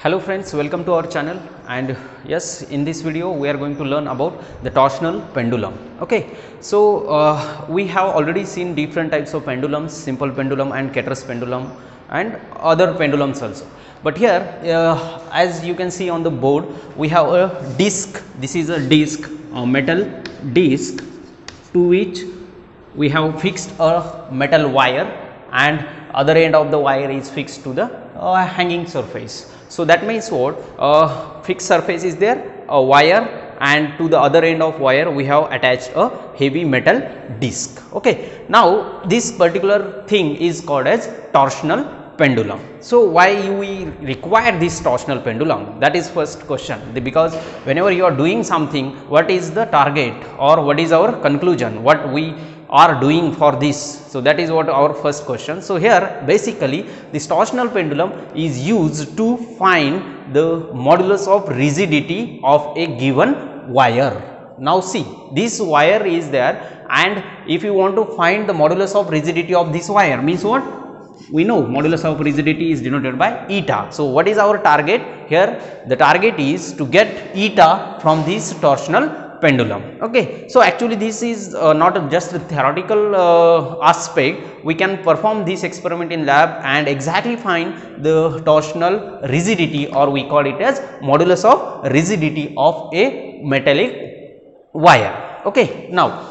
Hello friends, welcome to our channel. And yes, in this video we are going to learn about the torsional pendulum. Okay, so we have already seen different types of pendulums, simple pendulum and Ketter's pendulum and other pendulums also. But here as you can see on the board, we have a disc. This is a disc, a metal disc, to which we have fixed a metal wire, and other end of the wire is fixed to the hanging surface. So that means what, fixed surface is there, a wire, and to the other end of wire we have attached a heavy metal disc. Okay, now this particular thing is called as torsional pendulum. So why we require this torsional pendulum? That is first question, because whenever you are doing something, what is the target or what is our conclusion, what we are doing for this? So that is what our first question. So here basically this torsional pendulum is used to find the modulus of rigidity of a given wire. Now see, this wire is there, and if you want to find the modulus of rigidity of this wire, means what? We know modulus of rigidity is denoted by eta. So what is our target here? The target is to get eta from this torsional pendulum. Okay, so actually this is not just a theoretical aspect. We can perform this experiment in lab and exactly find the torsional rigidity, or we call it as modulus of rigidity of a metallic wire. Okay, now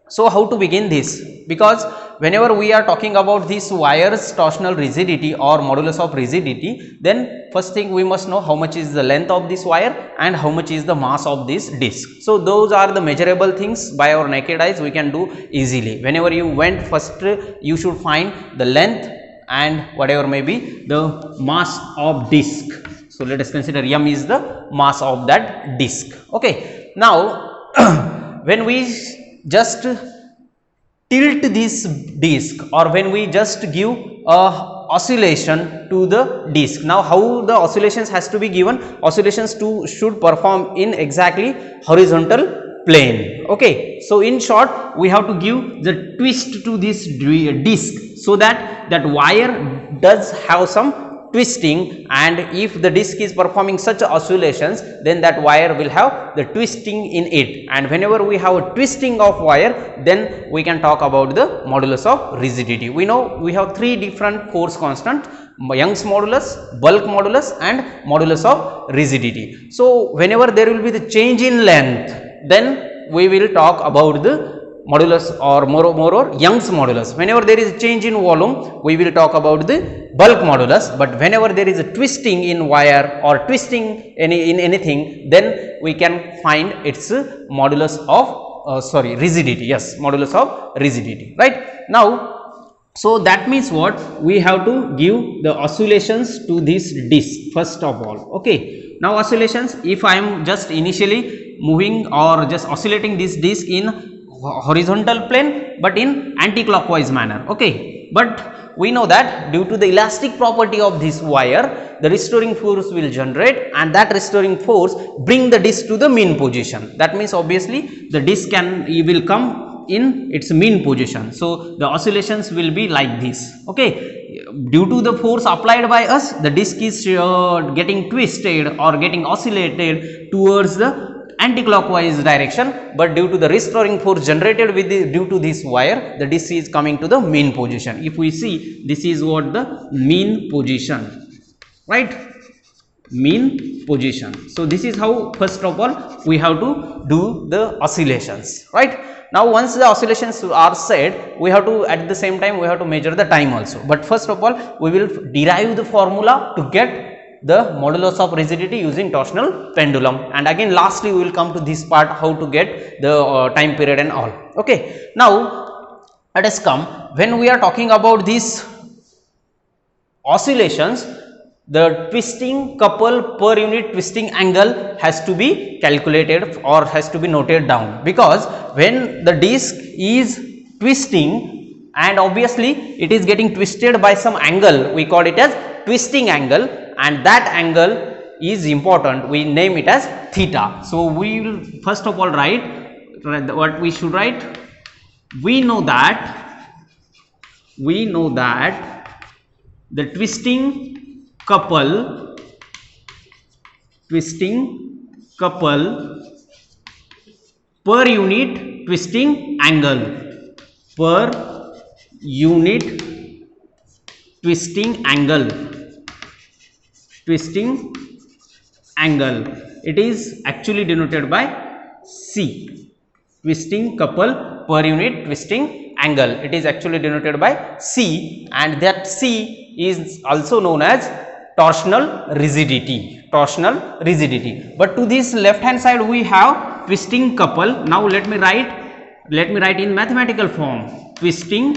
so how to begin this? Because whenever we are talking about this wire's torsional rigidity or modulus of rigidity, then first thing we must know how much is the length of this wire and how much is the mass of this disc. So those are the measurable things by our naked eyes we can do easily. Whenever you went, first you should find the length and whatever may be the mass of disc. So let us consider m is the mass of that disc. Okay, now when we just tilt this disc, or when we just give a oscillation to the disc. Now how the oscillations has to be given? Oscillations should perform in exactly horizontal plane. Okay, so in short we have to give the twist to this disc, so that that wire does have some twisting, and if the disc is performing such oscillations, then that wire will have the twisting in it, and whenever we have a twisting of wire, then we can talk about the modulus of rigidity. We know we have three different force constant: Young's modulus, bulk modulus, and modulus of rigidity. So whenever there will be the change in length, then we will talk about the modulus or more Young's modulus. Whenever there is a change in volume, we will talk about the bulk modulus, but whenever there is a twisting in wire or twisting in anything, then we can find its modulus of rigidity. Yes, modulus of rigidity, right? Now so that means what, we have to give the oscillations to this disc first of all. Okay, now oscillations, if I am just initially moving or just oscillating this disc in horizontal plane but in anti-clockwise manner. Okay, but we know that due to the elastic property of this wire, the restoring force will generate, and that restoring force bring the disc to the mean position. That means obviously the disc will come in its mean position. So the oscillations will be like this. Okay, due to the force applied by us, the disc is getting twisted or getting oscillated towards the anti-clockwise direction, but due to the restoring force generated due to this wire, the disc is coming to the mean position. If we see, this is what the mean position, right? Mean position. So this is how first of all we have to do the oscillations, right? Now once the oscillations are set, we have to, at the same time we have to measure the time also. But first of all we will derive the formula to get the modulus of rigidity using torsional pendulum, and again lastly we will come to this part, how to get the time period and all. Okay, now let us come, when we are talking about these oscillations, the twisting couple per unit twisting angle has to be calculated or has to be noted down, because when the disc is twisting and obviously it is getting twisted by some angle, we call it as twisting angle, and that angle is important, we name it as theta. So we will first of all write what we should write. We know that the twisting couple twisting couple per unit twisting angle, per unit twisting angle, twisting angle. It is actually denoted by C, twisting couple per unit twisting angle. It is actually denoted by C, and that C is also known as torsional rigidity, torsional rigidity. But to this left hand side we have twisting couple. Now let me write in mathematical form, twisting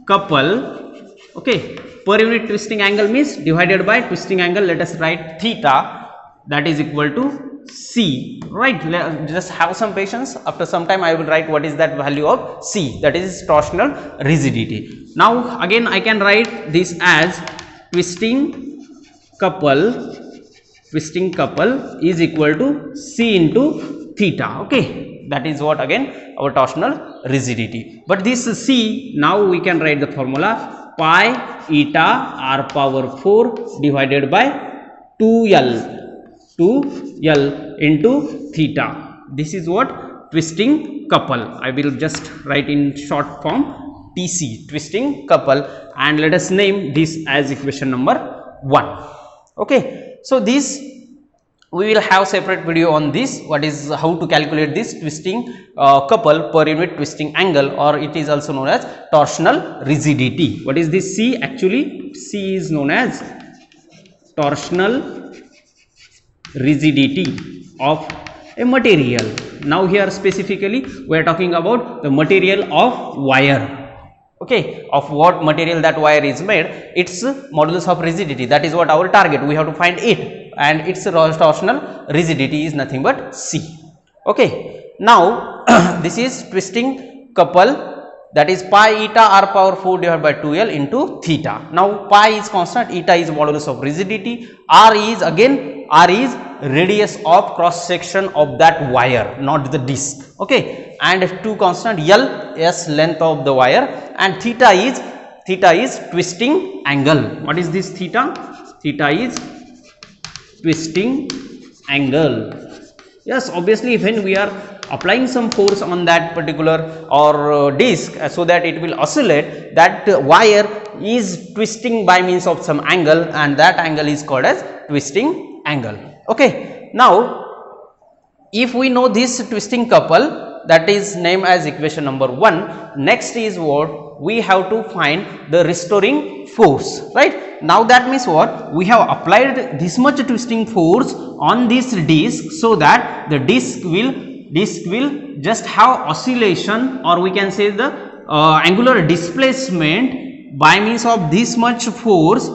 couple, okay, per unit twisting angle means divided by twisting angle, let us write theta, that is equal to C, right? Just have some patience, after some time I will write what is that value of C, that is torsional rigidity. Now again I can write this as twisting couple is equal to C into theta, okay, that is what again our torsional rigidity. But this C, now we can write the formula pi eta r power 4 divided by 2L into theta. This is what twisting couple. I will just write in short form TC, twisting couple, and let us name this as equation number 1. Okay, so this we will have separate video on this, what is how to calculate this twisting couple per unit twisting angle, or it is also known as torsional rigidity. What is this C? Actually C is known as torsional rigidity of a material. Now here specifically we are talking about the material of wire, okay, of what material that wire is made, its modulus of rigidity, that is what our target, we have to find it, and its torsional rigidity is nothing but C. Okay, now this is twisting couple, that is pi eta r power 4 divided by 2L into theta. Now pi is constant, eta is modulus of rigidity, r is radius of cross section of that wire, not the disc, okay, and 2 constant, L is length of the wire, and theta is twisting angle. What is this theta? Theta is twisting angle. Yes, obviously when we are applying some force on that particular or disc so that it will oscillate, that wire is twisting by means of some angle, and that angle is called as twisting angle. Okay, now if we know this twisting couple, that is named as equation number 1, next is what we have to find the restoring force, right? Now that means what, we have applied this much twisting force on this disc so that the disc will just have oscillation, or we can say the angular displacement by means of this much force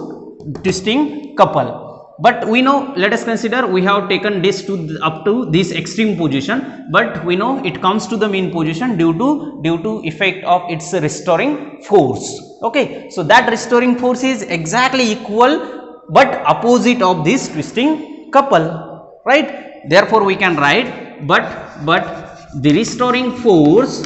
twisting couple. But we know, let us consider we have taken this up to this extreme position, but we know it comes to the mean position due to effect of its restoring force. Okay, so that restoring force is exactly equal but opposite of this twisting couple, right? Therefore we can write but the restoring force,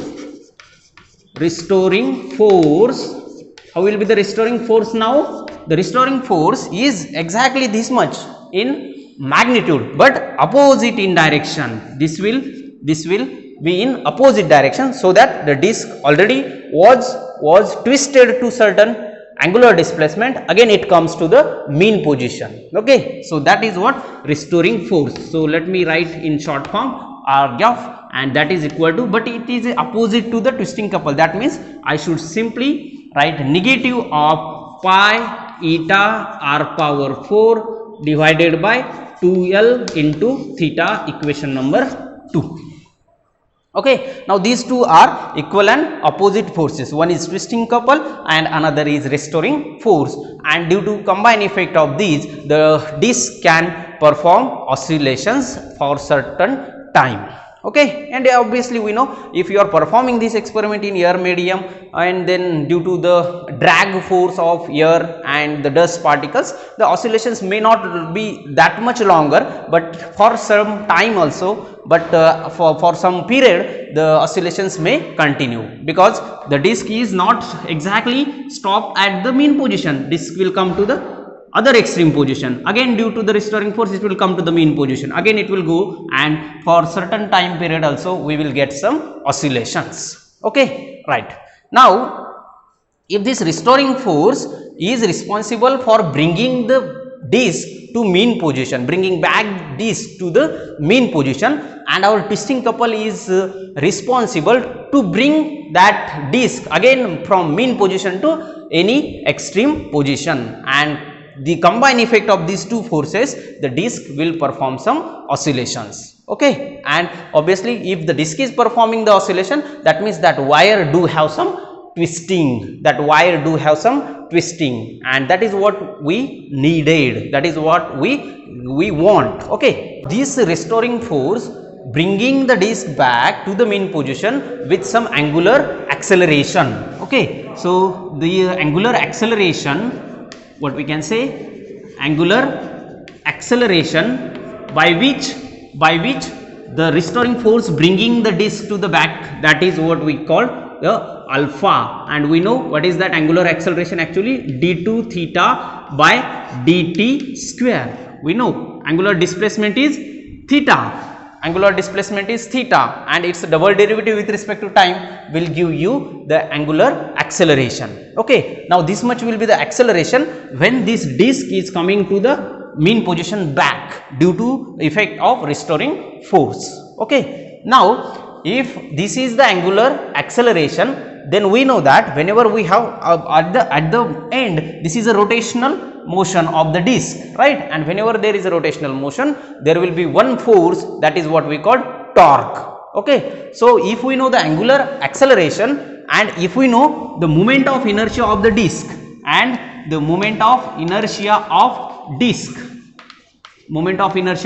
how will be the restoring force now? The restoring force is exactly this much in magnitude but opposite in direction. This will be in opposite direction, so that the disc already was twisted to certain angular displacement, again it comes to the mean position. Okay, so that is what restoring force. So let me write in short form RGF, and that is equal to, but it is opposite to the twisting couple, that means I should simply write negative of pi eta r power 4 divided by 2L into theta, equation number 2. Okay, now these two are equal and opposite forces, one is twisting couple and another is restoring force, and due to combined effect of these, the disc can perform oscillations for certain time. Okay, and obviously we know if you are performing this experiment in air medium, and then due to the drag force of air and the dust particles, the oscillations may not be that much longer, but for some time also, but for some period the oscillations may continue, because the disc is not exactly stopped at the mean position. Disc will come to the other extreme position. Again, due to the restoring force, it will come to the mean position. Again, it will go, and for certain time period also we will get some oscillations. Okay, right. Now, if this restoring force is responsible for bringing the disc to mean position, bringing back disc to the mean position, and our twisting couple is responsible to bring that disc again from mean position to any extreme position, and the combined effect of these two forces, the disc will perform some oscillations. Okay, and obviously if the disc is performing the oscillation, that means that wire do have some twisting, and that is what we needed, that is what we want. Okay, this restoring force bringing the disc back to the mean position with some angular acceleration. Okay, so the angular acceleration, what we can say, angular acceleration by which the restoring force bringing the disc to the back, that is what we call the alpha. And we know what is that angular acceleration actually, d2 theta by dt square. We know angular displacement is theta, and its double derivative with respect to time will give you the angular acceleration. Okay, now this much will be the acceleration when this disc is coming to the mean position back due to effect of restoring force. Okay, now if this is the angular acceleration, then we know that whenever we have at the end, this is a rotational motion of the disc, right? And whenever there is a rotational motion, there will be one force, that is what we call torque. Okay, so if we know the angular acceleration, and if we know the moment of inertia of the disc, and the moment of inertia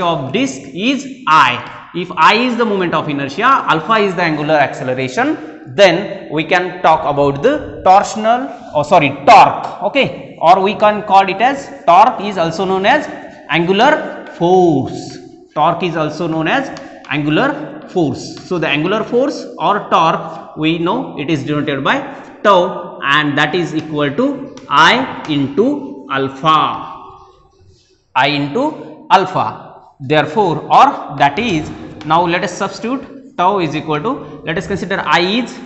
of disc, is I. If I is the moment of inertia, alpha is the angular acceleration, then we can talk about the torque. Okay, or we can call it as torque is also known as angular force. So the angular force or torque, we know it is denoted by tau, and that is equal to I into alpha. Therefore, or that is, now let us substitute tau is equal to, let us consider I is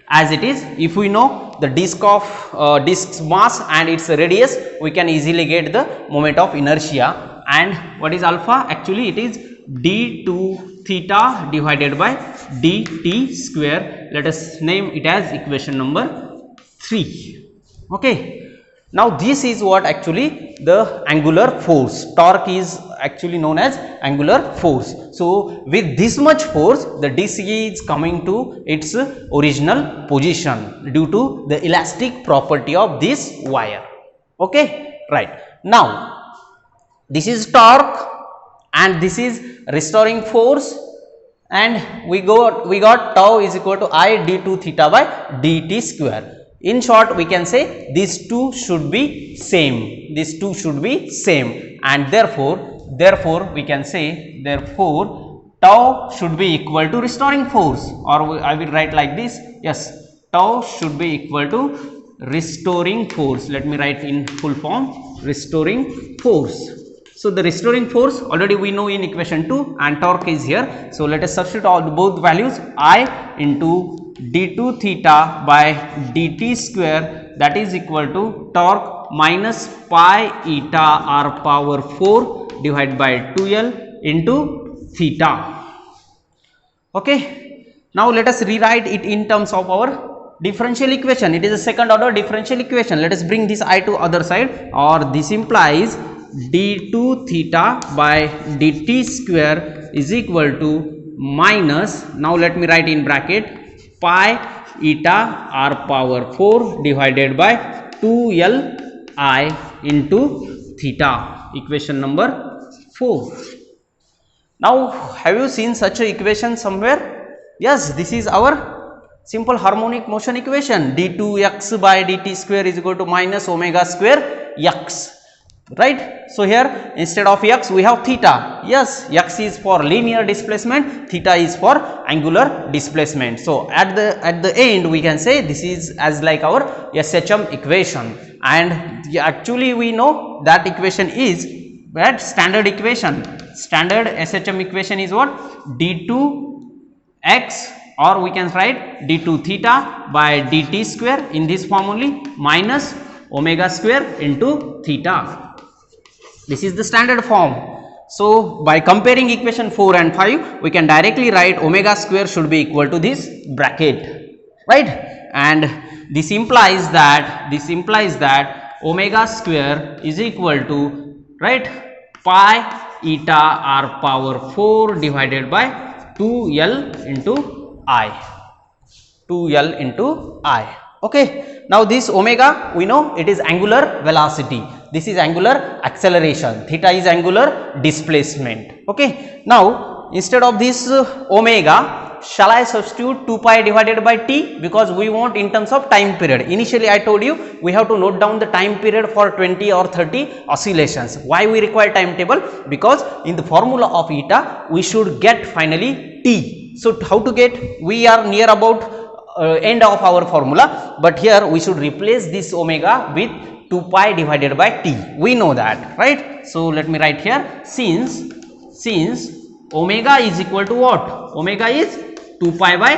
as it is. If we know the disc's mass and its radius, we can easily get the moment of inertia. And what is alpha? Actually it is d2 theta divided by dt square. Let us name it as equation number 3. Okay, now this is what actually the angular force, torque is actually known as angular force. So with this much force, the disc is coming to its original position due to the elastic property of this wire. Okay, right. Now this is torque and this is restoring force, and we got tau is equal to I d2 theta by dt square. In short, we can say these two should be same, and therefore we can say, tau should be equal to restoring force, or I will write like this, yes, tau should be equal to restoring force. Let me write in full form, restoring force. So the restoring force already we know in equation 2, and torque is here. So let us substitute both values, I into d2 theta by dt square, that is equal to torque minus pi eta r power 4 divided by 2l into theta. Okay, now let us rewrite it in terms of our differential equation. It is a second order differential equation. Let us bring this I to other side, or this implies d2 theta by dt square is equal to minus, now let me write in bracket, pi eta r power 4 divided by 2l I into theta, equation number 4. Now have you seen such a equation somewhere? Yes, this is our simple harmonic motion equation, d2x by dt square is equal to minus omega square x, right? So here instead of x we have theta. Yes, x is for linear displacement, theta is for angular displacement. So at the end we can say this is as like our SHM equation. and actually we know that equation is that standard equation, standard SHM equation is what, d2x, or we can write d2 theta by dt square in this form only, minus omega square into theta. This is the standard form. So by comparing equation 4 and 5, we can directly write omega square should be equal to this bracket, right? And this implies that omega square is equal to, right, pi eta r power 4 divided by 2l into I, 2l into I. Okay, now this omega, we know it is angular velocity, this is angular acceleration, theta is angular displacement. Okay, now instead of this omega, shall I substitute 2 pi divided by t, because we want in terms of time period. Initially I told you we have to note down the time period for 20 or 30 oscillations. Why we require timetable? Because in the formula of eta we should get finally t. So how to get? We are near about end of our formula, but here we should replace this omega with 2 pi divided by t. We know that, right? So let me write here, since omega is equal to what? Omega is 2 pi by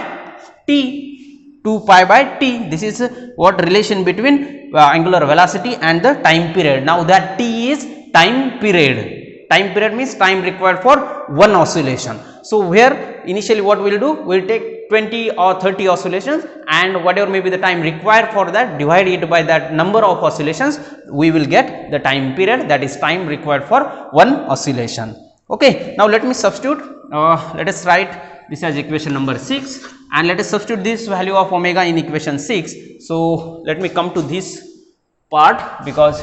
t, 2 pi by t. This is what relation between angular velocity and the time period. Now that t is time period. Time period means time required for one oscillation. So here initially what we will do, we will take 20 or 30 oscillations, and whatever may be the time required for that, divide it by that number of oscillations, we will get the time period, that is time required for one oscillation. Okay, now let me substitute, let us write this as equation number 6, and let us substitute this value of omega in equation 6. So let me come to this part, because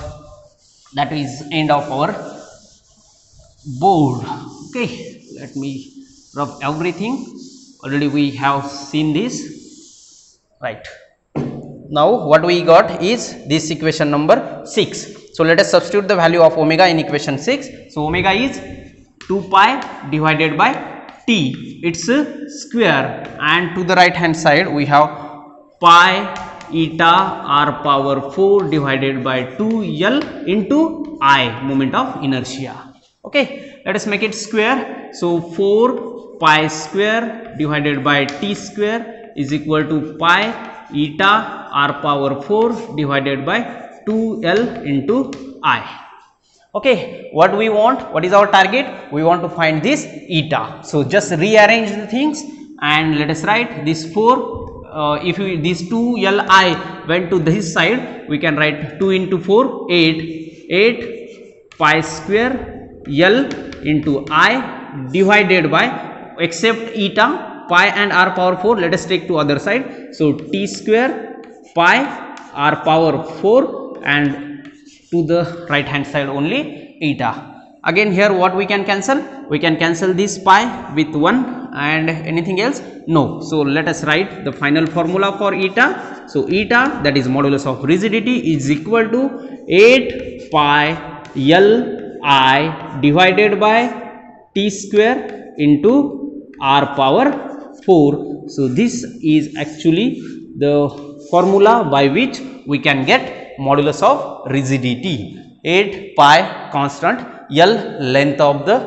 that is end of our board. Okay, let me rub everything. Already we have seen this, right? Now what we got is this equation number 6. So let us substitute the value of omega in equation 6. So omega is 2 pi divided by t, its square, and to the right hand side we have pi eta r power 4 divided by 2l into I, moment of inertia. Okay, let us make it square. So 4 pi square divided by t square is equal to pi eta r power 4 divided by 2l into I. Okay, what we want, what is our target? We want to find this eta. So just rearrange the things and let us write this 4, if we, this 2li went to this side, we can write 2 into 4, 8 pi square l into I divided by, except eta, pi and r power 4, let us take to other side. So t square pi r power 4, and to the right hand side only eta. Again here what we can cancel? We can cancel this pi with 1 and anything else? No. So let us write the final formula for eta. So eta, that is modulus of rigidity, is equal to 8 pi l I divided by t square into r power 4. So this is actually the formula by which we can get modulus of rigidity. 8 pi constant, l length of the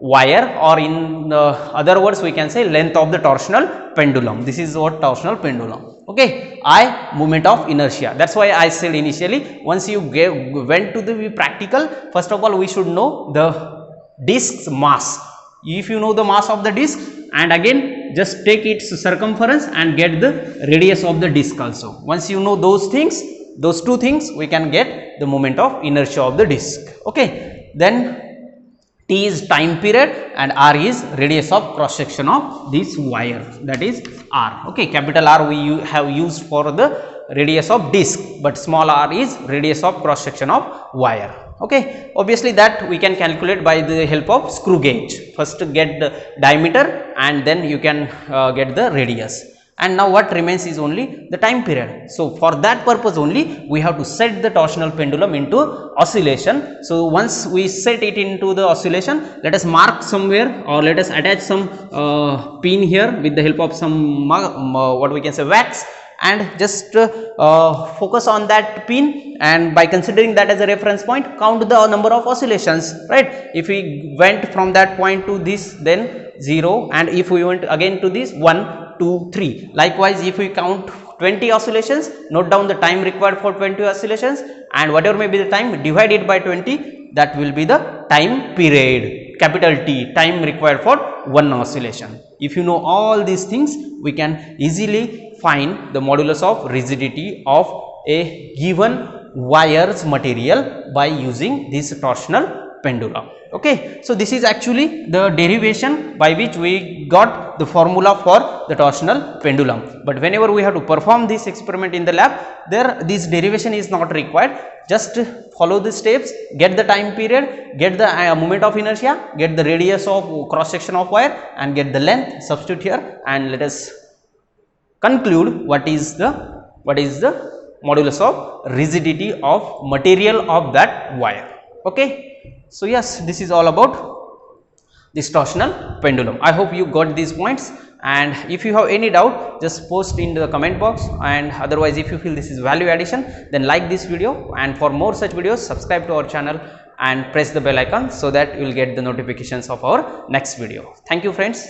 wire, or in other words we can say length of the torsional pendulum. This is what torsional pendulum. Okay, I, moment of inertia. That's why I said initially, once you went to the practical, first of all we should know the disk's mass. If you know the mass of the disk, and again just take its circumference and get the radius of the disk also. Once you know those things, those two things, we can get the moment of inertia of the disk. Okay, then t is time period and r is radius of cross section of this wire, that is r. Okay, capital R we have used for the radius of disk, but small r is radius of cross section of wire. Okay, obviously that we can calculate by the help of screw gauge. First get the diameter and then you can get the radius. And now what remains is only the time period. So for that purpose only we have to set the torsional pendulum into oscillation. So once we set it into the oscillation, let us mark somewhere, or let us attach some pin here with the help of some what we can say wax, and just focus on that pin, and by considering that as a reference point, count the number of oscillations, right? If we went from that point to this, then 0, and if we went again to this, 1 2 3. Likewise, if we count 20 oscillations, note down the time required for 20 oscillations, and whatever may be the time, divide it by 20, that will be the time period, capital T, time required for one oscillation. If you know all these things, we can easily find the modulus of rigidity of a given wire's material by using this torsional pendulum. Okay, so this is actually the derivation by which we got the formula for the torsional pendulum. But whenever we have to perform this experiment in the lab, this derivation is not required. Just follow the steps, get the time period, get the moment of inertia, get the radius of cross section of wire, and get the length. Substitute here, and let us conclude what is the modulus of rigidity of material of that wire. Okay, so yes, this is all about this torsional pendulum. I hope you got these points, and if you have any doubt, just post in the comment box, and otherwise if you feel this is value addition, then like this video, and for more such videos, subscribe to our channel and press the bell icon so that you will get the notifications of our next video. Thank you friends.